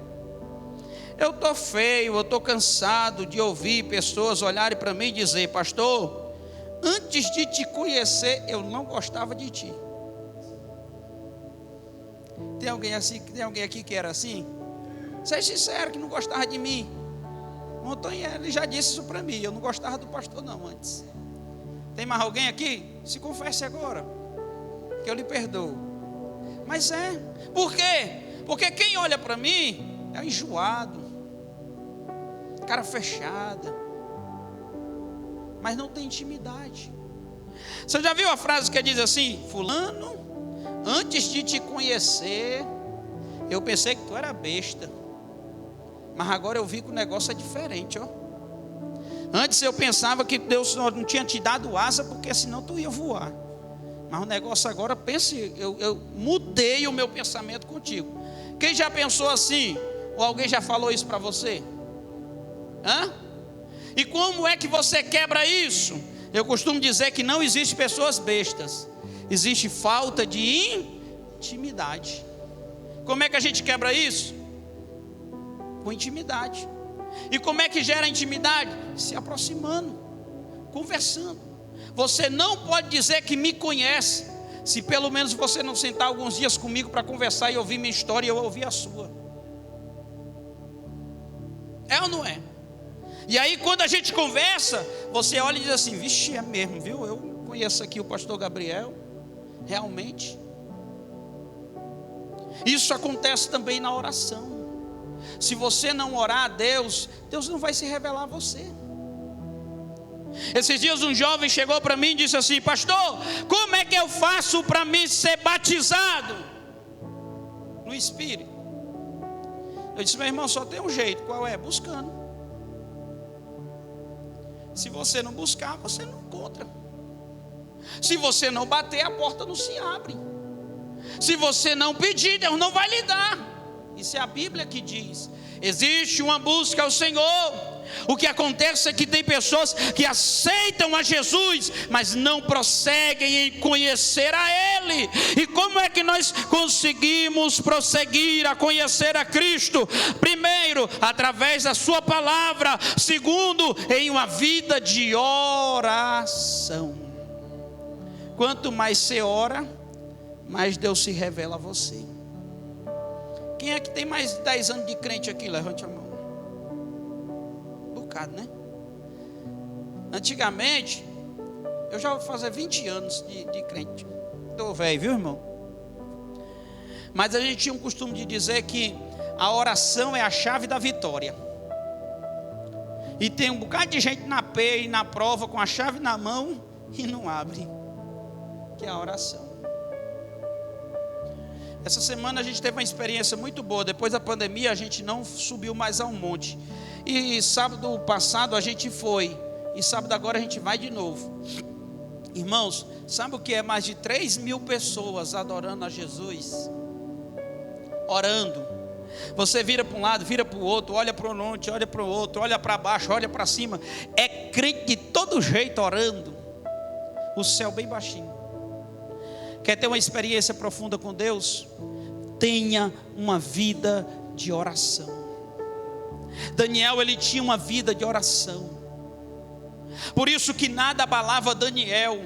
Eu estou feio, eu estou cansado de ouvir pessoas olharem para mim e dizer: pastor, antes de te conhecer, eu não gostava de ti. Tem alguém assim? Tem alguém aqui que era assim? Seja sincero, que não gostava de mim. Ontem ele já disse isso para mim. Eu não gostava do pastor não antes. Tem mais alguém aqui? Se confesse agora, que eu lhe perdoo. Mas é. Por quê? Porque quem olha para mim é enjoado, cara fechada, mas não tem intimidade. Você já viu a frase que diz assim: fulano, antes de te conhecer, eu pensei que tu era besta, mas agora eu vi que o negócio é diferente, ó. Antes eu pensava que Deus não tinha te dado asa, porque senão tu ia voar. Mas o negócio agora, pense, eu mudei o meu pensamento contigo. Quem já pensou assim? Ou alguém já falou isso para você? Hã? E como é que você quebra isso? Eu costumo dizer que não existe pessoas bestas. Existe falta de intimidade. Como é que a gente quebra isso? Com intimidade. E como é que gera intimidade? Se aproximando, conversando. Você não pode dizer que me conhece, se pelo menos você não sentar alguns dias comigo para conversar e ouvir minha história e eu ouvir a sua. É ou não é? E aí quando a gente conversa, você olha e diz assim: vixe, é mesmo, viu? Eu conheço aqui o pastor Gabriel, realmente. Isso acontece também na oração. Se você não orar a Deus, Deus não vai se revelar a você. Esses dias um jovem chegou para mim e disse assim: pastor, como é que eu faço para mim ser batizado no Espírito? Eu disse: meu irmão, só tem um jeito. Qual é? Buscando. Se você não buscar, você não encontra. Se você não bater, a porta não se abre. Se você não pedir, Deus não vai lhe dar. Isso é a Bíblia que diz. Existe uma busca ao Senhor. O que acontece é que tem pessoas que aceitam a Jesus, mas não prosseguem em conhecer a Ele. E como é que nós conseguimos prosseguir a conhecer a Cristo? Primeiro, através da sua palavra. Segundo, em uma vida de oração. Quanto mais você ora, mais Deus se revela a você. Quem é que tem mais de 10 anos de crente aqui? Levante a mão. Bocado, né? Antigamente, eu já vou fazer 20 anos de crente. Estou velho, viu, irmão? Mas a gente tinha um costume de dizer que a oração é a chave da vitória. E tem um bocado de gente na peia e na prova com a chave na mão e não abre, que é a oração. Essa semana a gente teve uma experiência muito boa. Depois da pandemia a gente não subiu mais a um monte. E sábado passado a gente foi. E sábado agora a gente vai de novo. Irmãos, sabe o que é mais de 3.000 pessoas adorando a Jesus? Orando. Você vira para um lado, vira para o outro, olha para o norte, olha para o outro, olha para baixo, olha para cima. É crente de todo jeito orando. O céu bem baixinho. Quer ter uma experiência profunda com Deus? Tenha uma vida de oração. Daniel, ele tinha uma vida de oração. Por isso que nada abalava Daniel.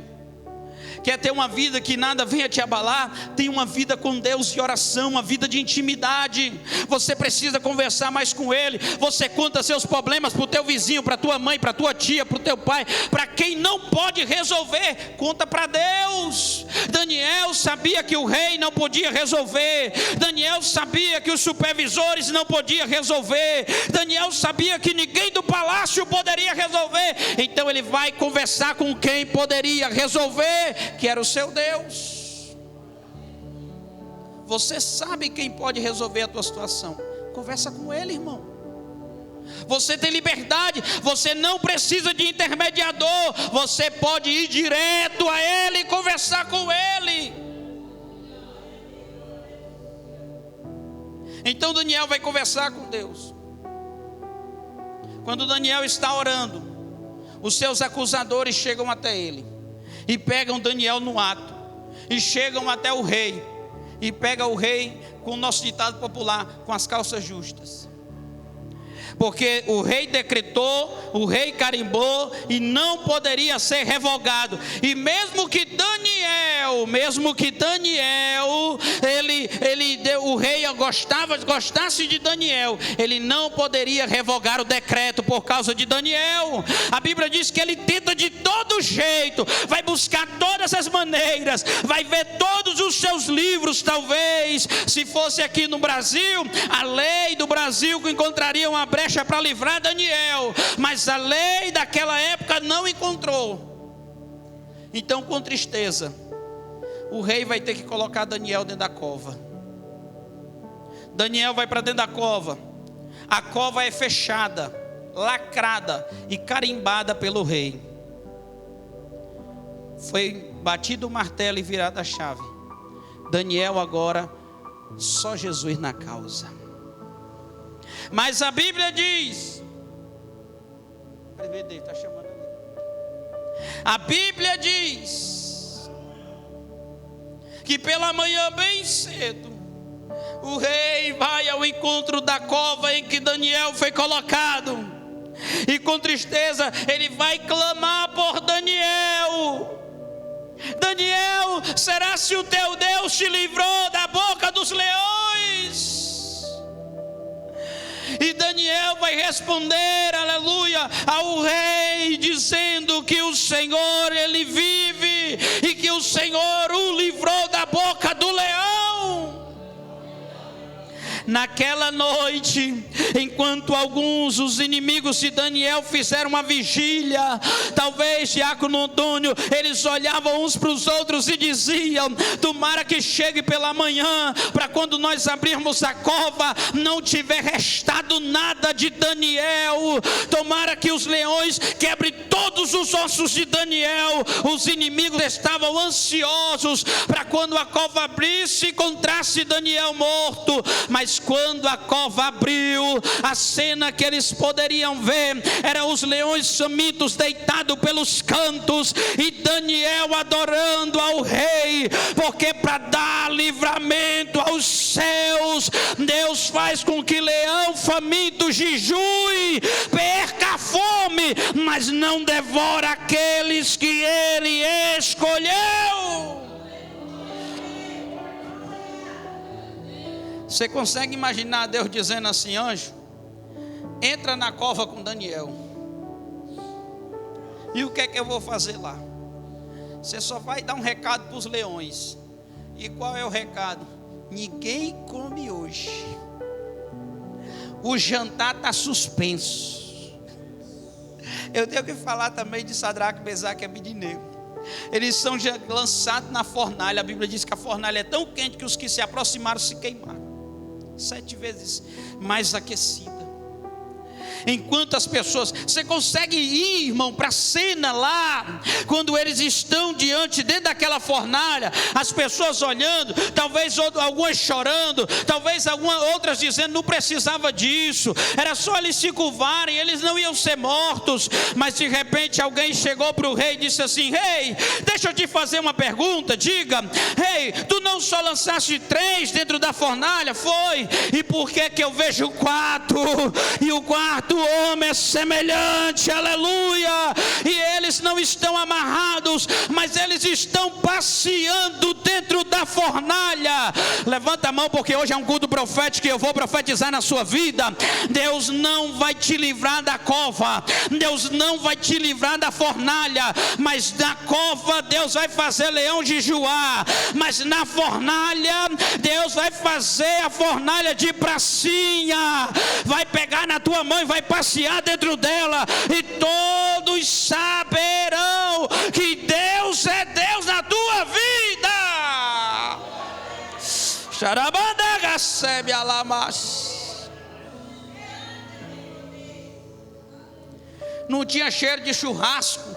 Quer ter uma vida que nada venha te abalar? Tem uma vida com Deus de oração, uma vida de intimidade. Você precisa conversar mais com Ele. Você conta seus problemas para o teu vizinho, para a tua mãe, para a tua tia, para o teu pai. Para quem não pode resolver, conta para Deus. Daniel sabia que o rei não podia resolver. Daniel sabia que os supervisores não podiam resolver. Daniel sabia que ninguém do palácio poderia resolver. Então ele vai conversar com quem poderia resolver, que era o seu Deus. Você sabe quem pode resolver a tua situação? Conversa com Ele, irmão. Você tem liberdade, você não precisa de intermediador, você pode ir direto a Ele e conversar com Ele. Então Daniel vai conversar com Deus. Quando Daniel está orando, os seus acusadores chegam até ele e pegam Daniel no ato, e chegam até o rei, e pegam o rei, com o nosso ditado popular, com as calças justas. Porque o rei decretou, o rei carimbou, e não poderia ser revogado. E mesmo que Daniel, o rei gostasse de Daniel, ele não poderia revogar o decreto por causa de Daniel. A Bíblia diz que ele tenta de todo jeito, vai buscar todas as maneiras, vai ver todos os seus livros. Talvez, se fosse aqui no Brasil, a lei do Brasil encontraria uma brecha para livrar Daniel, mas a lei daquela época não encontrou. Então, com tristeza, o rei vai ter que colocar Daniel dentro da cova. Daniel vai para dentro da cova. A cova é fechada, lacrada e carimbada pelo rei. Foi batido o martelo e virada a chave. Daniel agora, só Jesus na causa. Mas a Bíblia diz, a Bíblia diz que pela manhã bem cedo, o rei vai ao encontro da cova em que Daniel foi colocado, e com tristeza ele vai clamar por Daniel. Daniel, será se o teu Deus te livrou da boca dos leões? E Daniel vai responder, aleluia, ao rei, dizendo que o Senhor, Ele vive, e que o Senhor o livrou da boca do leão. Naquela noite, enquanto alguns, os inimigos de Daniel, fizeram uma vigília, talvez, diácono Antônio, eles olhavam uns para os outros e diziam: tomara que chegue pela manhã, para quando nós abrirmos a cova, não tiver restado nada de Daniel. Tomara que os leões quebrem todos os ossos de Daniel. Os inimigos estavam ansiosos para quando a cova abrisse, encontrasse Daniel morto. Mas quando a cova abriu, a cena que eles poderiam ver eram os leões famintos deitados pelos cantos, e Daniel adorando ao rei, porque para dar livramento aos seus, Deus faz com que leão faminto jejue, perca a fome, mas não devora aqueles que ele escolheu. Você consegue imaginar Deus dizendo assim: anjo, entra na cova com Daniel. E o que é que eu vou fazer lá? Você só vai dar um recado para os leões. E qual é o recado? Ninguém come hoje. O jantar está suspenso. Eu tenho que falar também de Sadraque, Mesaque e Abednego. Eles são lançados na fornalha. A Bíblia diz que a fornalha é tão quente que os que se aproximaram se queimaram. 7 vezes mais aquecida. Enquanto as pessoas, você consegue ir, irmão, para a cena lá, quando eles estão dentro daquela fornalha, as pessoas olhando, talvez algumas chorando, talvez outras dizendo: não precisava disso, era só eles se curvarem, eles não iam ser mortos. Mas de repente alguém chegou para o rei e disse assim: rei, deixa eu te fazer uma pergunta, diga, rei, tu não só lançaste 3 dentro da fornalha? Foi, e por que eu vejo 4? E o quarto homem é semelhante, aleluia, e eles não estão amarrados, mas eles estão passeando dentro da fornalha. Levanta a mão, porque hoje é um culto profético e eu vou profetizar na sua vida. Deus não vai te livrar da cova, Deus não vai te livrar da fornalha, mas na cova Deus vai fazer leão jejuar, mas na fornalha Deus vai fazer a fornalha de pracinha, vai pegar na tua mão e vai passear dentro dela, e todos saberão que Deus é Deus na tua vida. Xarabandagacebe alamas. Não tinha cheiro de churrasco.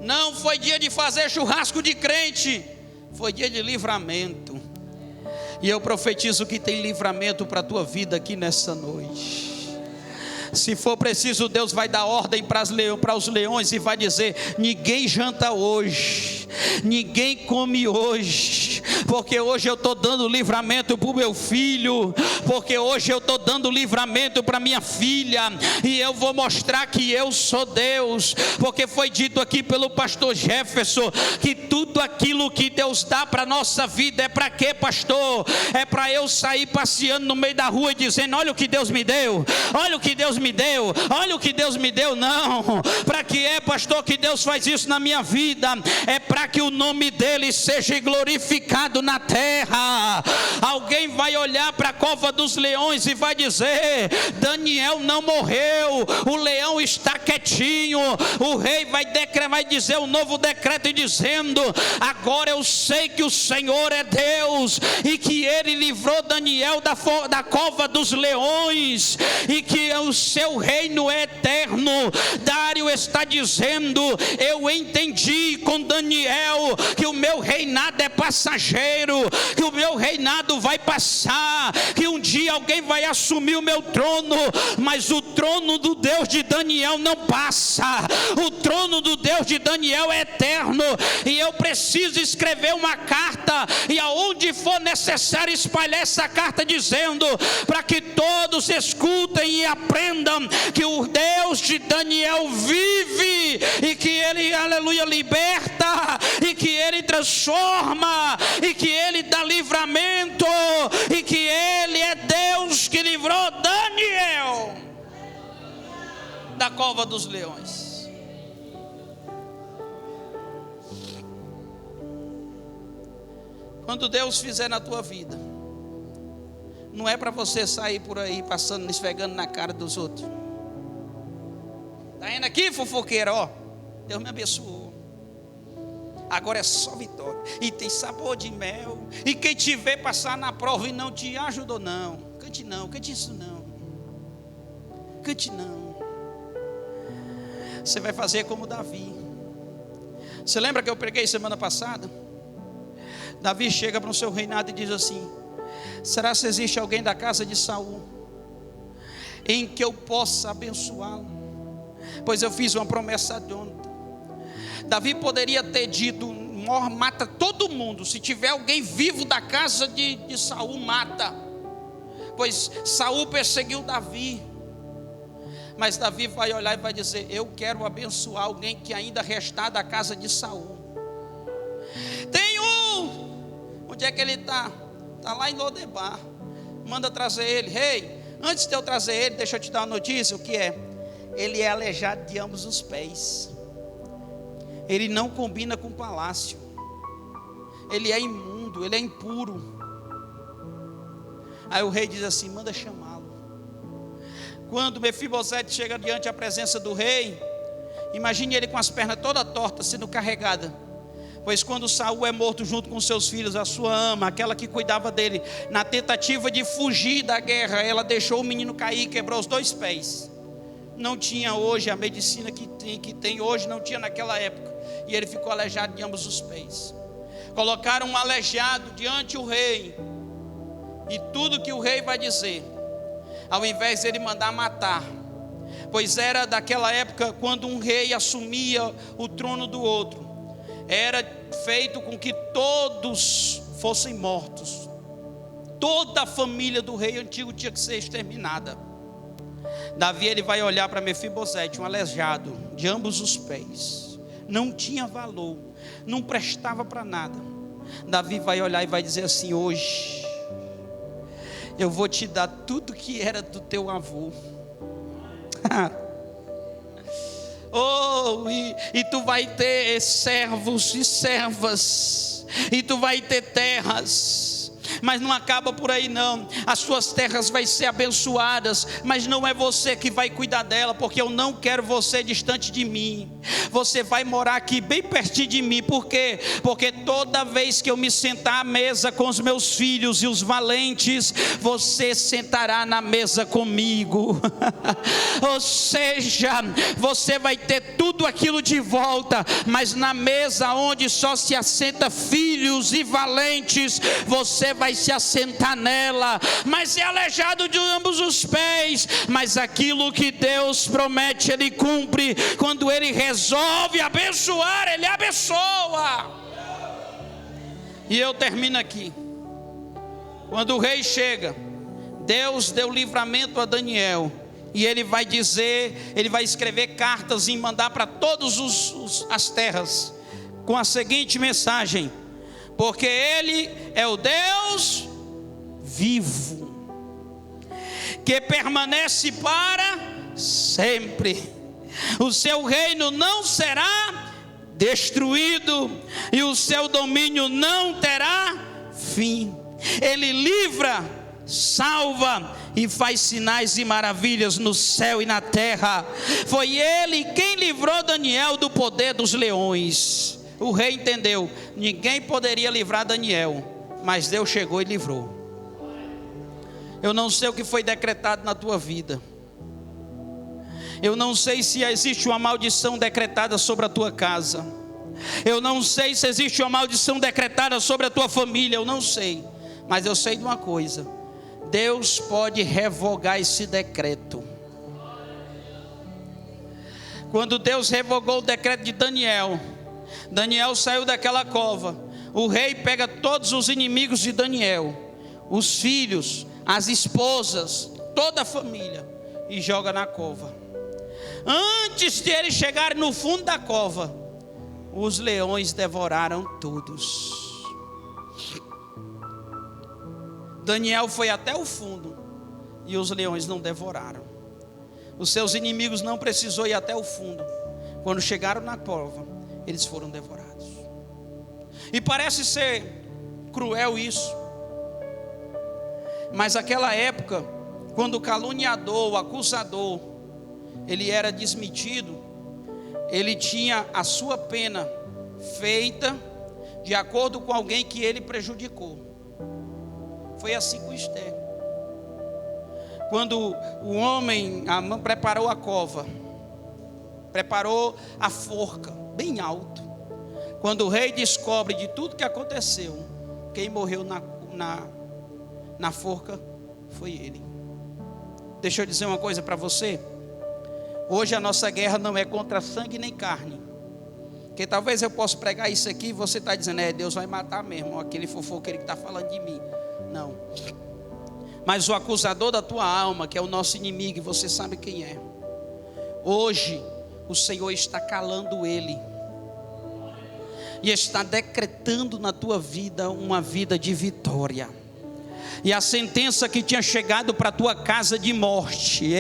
Não foi dia de fazer churrasco de crente, foi dia de livramento. E eu profetizo que tem livramento para a tua vida aqui nessa noite. Se for preciso, Deus vai dar ordem para os leões e vai dizer: ninguém janta hoje, ninguém come hoje, porque hoje eu estou dando livramento para o meu filho, porque hoje eu estou dando livramento para minha filha, e eu vou mostrar que eu sou Deus, porque foi dito aqui pelo pastor Jefferson, que tudo aquilo que Deus dá para a nossa vida é para quê, pastor? É para eu sair passeando no meio da rua e dizendo: olha o que Deus me deu, olha o que Deus me deu, olha o que Deus me deu. Não, para que é, pastor, que Deus faz isso na minha vida? É para que o nome dele seja glorificado na terra. Alguém vai olhar para a cova dos leões e vai dizer: Daniel não morreu, o leão está quietinho. O rei vai dizer um novo decreto e dizendo: agora eu sei que o Senhor é Deus, e que ele livrou Daniel da cova dos leões, e que o seu reino é eterno. Dário está dizendo: eu entendi com Daniel que o meu reinado é passageiro, que o meu reinado vai passar, que um dia alguém vai assumir o meu trono, mas o trono do Deus de Daniel não passa, o trono do Deus de Daniel é eterno. E eu preciso escrever uma carta, e aonde for necessário espalhar essa carta, dizendo para que todos escutem e aprendam que o Deus de Daniel vive, e que ele, aleluia, liberta, e que ele transforma, e que ele dá livramento, e que ele é Deus que livrou Daniel da cova dos leões. Quando Deus fizer na tua vida, não é para você sair por aí passando, esfregando na cara dos outros. Está indo aqui, fofoqueira, ó, Deus me abençoou, agora é só vitória, e tem sabor de mel, e quem te vê passar na prova e não te ajudou, não, cante isso não, cante não. Você vai fazer como Davi. Você lembra que eu preguei semana passada? Davi chega para o seu reinado e diz assim: será se existe alguém da casa de Saul em que eu possa abençoá-lo? Pois eu fiz uma promessa de ontem. Davi poderia ter dito: mata todo mundo, se tiver alguém vivo da casa de Saul, mata, pois Saul perseguiu Davi. Mas Davi vai olhar e vai dizer: eu quero abençoar alguém que ainda restar da casa de Saul. Tem um, onde é que ele está? Está lá em Lodebar. Manda trazer ele. Rei, antes de eu trazer ele, deixa eu te dar uma notícia. O que é? Ele é aleijado de ambos os pés. Ele não combina com o palácio. Ele é imundo, ele é impuro. Aí o rei diz assim: manda chamá-lo. Quando Mefibosete chega diante da presença do rei, imagine ele com as pernas toda tortas, sendo carregada. Pois quando Saul é morto junto com seus filhos, a sua ama, aquela que cuidava dele, na tentativa de fugir da guerra, ela deixou o menino cair e quebrou os 2 pés. Não tinha hoje a medicina que tem hoje, não tinha naquela época. E ele ficou aleijado de ambos os pés. Colocaram um aleijado diante do rei, e tudo que o rei vai dizer, ao invés de ele mandar matar, pois era daquela época quando um rei assumia o trono do outro, era feito com que todos fossem mortos. Toda a família do rei antigo tinha que ser exterminada. Davi, ele vai olhar para Mefibosete, um aleijado de ambos os pés, não tinha valor, não prestava para nada. Davi vai olhar e vai dizer assim: hoje eu vou te dar tudo que era do teu avô. Oh, e tu vai ter servos e servas, e tu vai ter terras. Mas não acaba por aí não. As suas terras vai ser abençoadas, mas não é você que vai cuidar dela, porque eu não quero você distante de mim. Você vai morar aqui bem pertinho de mim. Por quê? Porque toda vez que eu me sentar à mesa com os meus filhos e os valentes, você sentará na mesa comigo. Ou seja, você vai ter tudo aquilo de volta, mas na mesa onde só se assenta filhos e valentes, você vai se assentar nela. Mas é aleijado de ambos os pés, mas aquilo que Deus promete, Ele cumpre. Quando Ele resolve abençoar, Ele abençoa. E eu termino aqui. Quando o rei chega, Deus deu livramento a Daniel, e ele vai dizer, ele vai escrever cartas e mandar para todas as terras, com a seguinte mensagem: porque Ele é o Deus vivo, que permanece para sempre. O seu reino não será destruído, e o seu domínio não terá fim. Ele livra, salva e faz sinais e maravilhas no céu e na terra. Foi Ele quem livrou Daniel do poder dos leões. O rei entendeu, ninguém poderia livrar Daniel, mas Deus chegou e livrou. Eu não sei o que foi decretado na tua vida. Eu não sei se existe uma maldição decretada sobre a tua casa. Eu não sei se existe uma maldição decretada sobre a tua família. Eu não sei, mas eu sei de uma coisa: Deus pode revogar esse decreto. Quando Deus revogou o decreto de Daniel, Daniel saiu daquela cova. O rei pega todos os inimigos de Daniel, os filhos, as esposas, toda a família, e joga na cova. Antes de eles chegarem no fundo da cova, os leões devoraram todos. Daniel foi até o fundo e os leões não devoraram. Os seus inimigos não precisou ir até o fundo. Quando chegaram na cova, eles foram devorados. E parece ser cruel isso, mas naquela época, quando o caluniador, o acusador, ele era desmentido, ele tinha a sua pena feita de acordo com alguém que ele prejudicou. Foi assim com Esther. Quando o homem, a mãe, preparou a cova, preparou a forca bem alto, quando o rei descobre de tudo que aconteceu, quem morreu na forca foi ele. Deixa eu dizer uma coisa para você. Hoje a nossa guerra não é contra sangue nem carne. Porque talvez eu possa pregar isso aqui e você está dizendo: Deus vai matar mesmo, aquele fofoqueiro que está falando de mim. Não. Mas o acusador da tua alma, que é o nosso inimigo, você sabe quem é. Hoje o Senhor está calando ele e está decretando na tua vida uma vida de vitória. E a sentença que tinha chegado para a tua casa de morte,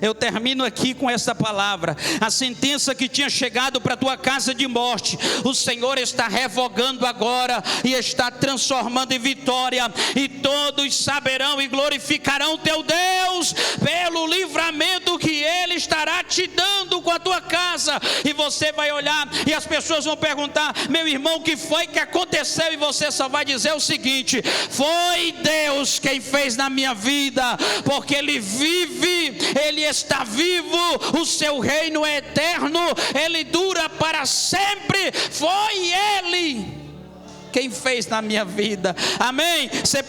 eu termino aqui com essa palavra. A sentença que tinha chegado para a tua casa de morte, o Senhor está revogando agora e está transformando em vitória. E todos saberão e glorificarão teu Deus pelo livramento que Ele estará te dando com a tua casa. E você vai olhar e as pessoas vão perguntar: meu irmão, o que foi que aconteceu? E você só vai dizer o seguinte: foi Deus quem fez na minha vida, porque Ele vive, Ele está vivo, o seu reino é eterno, Ele dura para sempre. Foi Ele quem fez na minha vida. Amém? Você